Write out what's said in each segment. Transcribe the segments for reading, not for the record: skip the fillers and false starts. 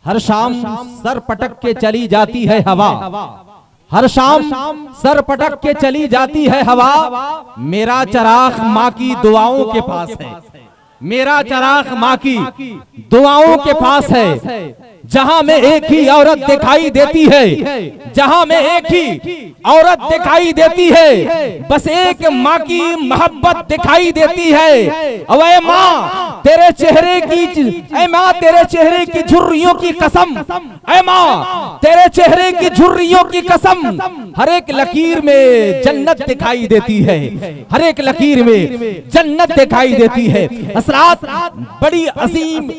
हर शाम सर पटक के चली जाती है हवा, हर शाम सर पटक के चली जाती है हवा। मेरा चराग माँ की दुआओं के पास है, मेरा चराग माँ की दुआओं के पास है। जहां में एक ही औरत दिखाई देती है, जहां में एक ही औरत दिखाई देती है, बस एक माँ की मोहब्बत दिखाई देती है। अवे माँ तेरे चेहरे की, ऐ माँ तेरे चेहरे की झुर्रियों की कसम, ऐ माँ तेरे चेहरे की झुर्रियों की कसम, हर एक लकीर में जन्नत दिखाई देती है, हर एक लकीर में जन्नत दिखाई देती है। हज़रात बड़ी अजीम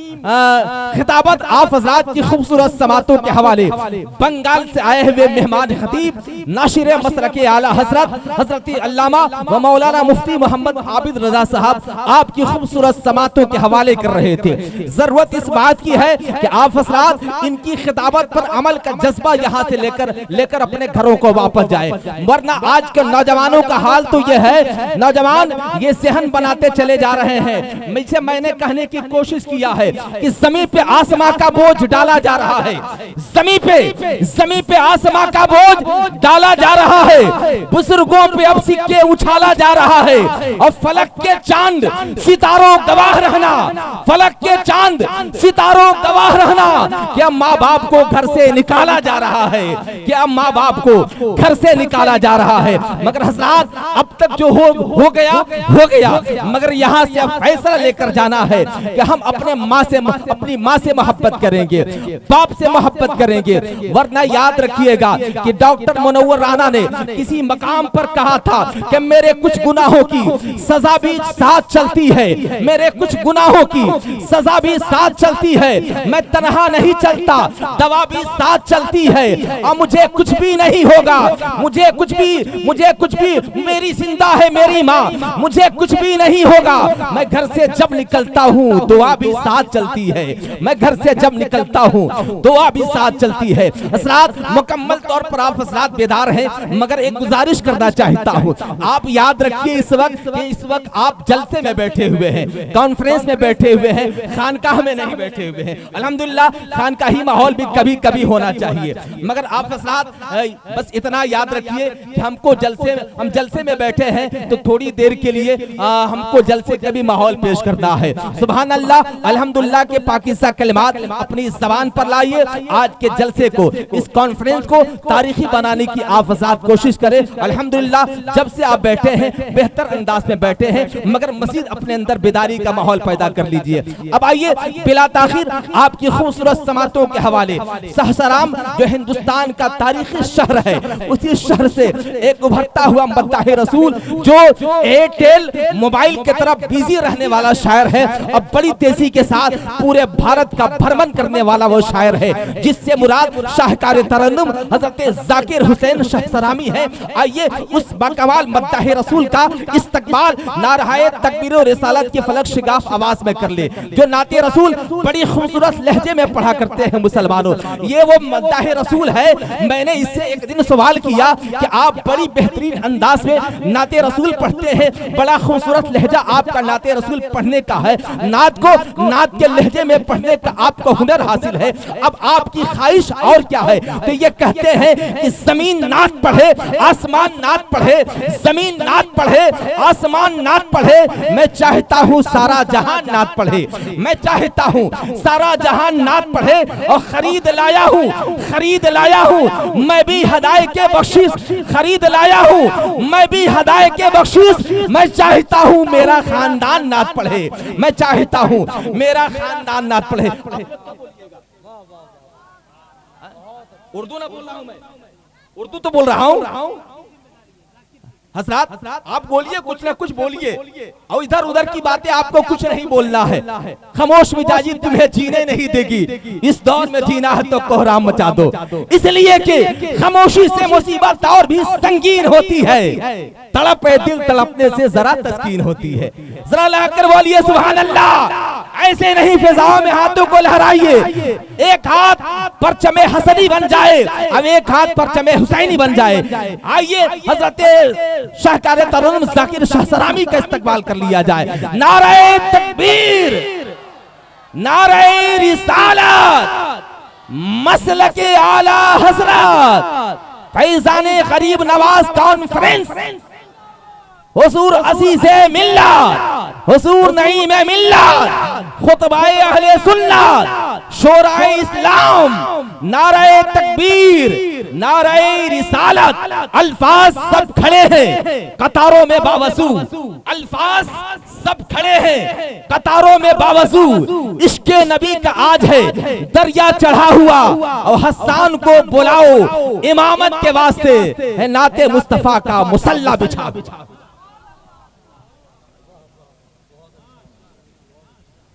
खिताबत आप हज़रात की खूबसूरत समातों के हवाले बंगाल से आए हुए मेहमान खतीब नाशिर मसलक आला हजरत अल्लामा व मौलाना मुफ्ती मोहम्मद आबिद रजा साहब आपकी खूबसूरत समातों के हवाले कर रहे थे। जरूरत इस बात की है कि आप हज़रात इनकी खिताबत पर अमल का जज्बा यहाँ से लेकर अपने घरों को वापस जाए, वरना आज के नौजवानों का हाल तो यह है, नौजवान ये सेहन बनाते चले जा रहे हैं। मुझसे मैंने कहने की कोशिश किया है कि जमीन पे आसमां का बोझ डाला जा रहा है, जमीन पे आसमां का बोझ डाला जा रहा है, बुजुर्गों पे अब सिक्के उछाला जा रहा है, और फलक के चांद सितारों गवाह रहना, फलक के चांद सितारों गवाह रहना, क्या माँ बाप को घर से निकाला जा रहा है, क्या माँ बाप को घर से निकाला जा रहा है। मगर हज़रात अब तक जो हो गया, मगर यहाँ से अब फैसला लेकर जाना है कि हम अपनी माँ से मोहब्बत करेंगे, बाप से मोहब्बत करेंगे। वरना याद रखिएगा कि डॉक्टर मुनव्वर राना ने किसी मकाम पर कहा था कि मेरे कुछ गुनाहों की सजा भी साथ चलती है, मेरे कुछ गुनाहों की सजा भी साथ चलती है, मैं तन्हा नहीं चलता, दवा भी साथ चलती है, और मुझे कुछ भी नहीं होगा, मुझे कुछ भी मेरी जिंदा है मेरी माँ, मुझे कुछ भी नहीं होगा। मैं घर से जब निकलता हूँ दुआ भी साथ चलती है, मैं घर से जब निकलता हूँ दुआ भी साथ चलती है। हज़रात मुकम्मल तौर पर आप हज़रात बेदार हैं, मगर एक गुजारिश करना चाहता हूँ, आप याद रखिए इस वक्त आप जलसे में बैठे हुए हैं, कॉन्फ्रेंस में बैठे हुए हैं, खानकाह में नहीं बैठे हुए हैं। अल्हम्दुलिल्लाह खानकाही माहौल भी कभी कभी होना चाहिए, मगर आप हज़रात बस इतना याद रखिए कि हम जलसे में बैठे हैं तो थोड़ी देर के लिए हमको जलसे का भी माहौल पेश करना है। सुभान अल्लाह, अल्हम्दुलिल्लाह के पाकिस्तान कलिमात अपनी ज़बान पर लाइए। आज के जलसे को, इस कॉन्फ्रेंस को तारीखी बनाने की आप हज़रात कोशिश करें। अल्हम्दुलिल्लाह जब से आप बैठे हैं बेहतर अंदाज में बैठे हैं, मगर मज़ीद अपने अंदर बेदारी का माहौल पैदा कर लीजिए। अब आइए बिला ताखिर आपकी खूबसूरत समातों के हवाले, सहसराम जो हिंदुस्तान का तारीखी शहर है, उसी शहर से एक उभरता हुआ मद्दाह रसूल जो एयरटेल मोबाइल की तरफ बिजी रहने वाला शायर है और बड़ी तेजी के साथ पूरे भारत का भ्रमण करने वाला वो शायर है, जिससे मुराद शाहकार तरन्नुम हजरत जाकिर हुसैन सहसरामी है। आइए उस बाकमाल मद्दाह रसूल का इस्तकबाल नाराए तकबीर और रिसालत के फलक शिगाफ आवाज में कर ले, जो नाते रसूल बड़ी खूबसूरत लहजे में पढ़ा करते हैं मुसलमानों। ये वो मद्दाह रसूल है। मैंने इससे एक दिन सवाल किया कि आप बड़ी बेहतरीन अंदाज में नाते रसूल पढ़ते हैं, बड़ा खूबसूरत लहजा आपका नाते रसूल पढ़ने का है, नात के लहजे में पढ़ने का आपको हुनर हासिल है, अब आपकी ख्वाहिश और क्या है? तो ये कहते हैं कि जमीन नात पढ़े आसमान नात पढ़े, जमीन नात पढ़े आसमान नात पढ़े, मैं चाहता हूँ सारा जहान नात पढ़े, मैं चाहता हूँ सारा जहान नात पढ़े, और खरीद लाया हूँ मैं भी हदाए के बख्शिश, खरीद लाया हूँ मैं भी हदाए के बख्शिश, मैं चाहता हूँ मेरा खानदान नात पढ़े, मैं चाहता हूँ मेरा खानदान नात पढ़े। उर्दू ना बोल रहा हूँ मैं, उर्दू तो बोल रहा हूँ। हज़रात आप बोलिए, कुछ ना कुछ बोलिए, और इधर उधर की बातें आपको कुछ नहीं बोलना है। खामोश मिजाजी तुम्हें जीने नहीं देगी, इस दौर में जीना है तो कोहराम मचा दो, इसलिए कि खामोशी से मुसीबत और भी संगीन होती है, तड़पे दिल तड़पने से जरा तस्कीन होती है। जरा लाकर बोलिए सुभान अल्लाह। ऐसे नहीं फिजाओं में हाथों को लहराइए, एक हाथ परचमे हसनी बन जाए, अब एक हाथ परचमे हुसैनी बन जाए। आइए हजरत शाहकार तरन्नुम जाकिर सहसरामी का इस्तकबाल कर लिया जाए। नारे तकबीर, नारे रिसालत, मसलके आला हजरत फैजाने गरीब नवाज कॉन्फ्रेंस हुजूर असी से मिल्लत हुजूर नहीं में मिल्लत खुतबाए अहले सुन्नत शोराए इस्लाम नाराए तकबीर नाराए रिसालत अल्फाज सब खड़े हैं कतारों में बावजू अल्फाज सब खड़े हैं कतारों में बावजू इश्के नबी का आज है दरिया चढ़ा हुआ और हसन को बुलाओ इमामत के वास्ते है नाते मुस्तफा का मुसल्ला बिछा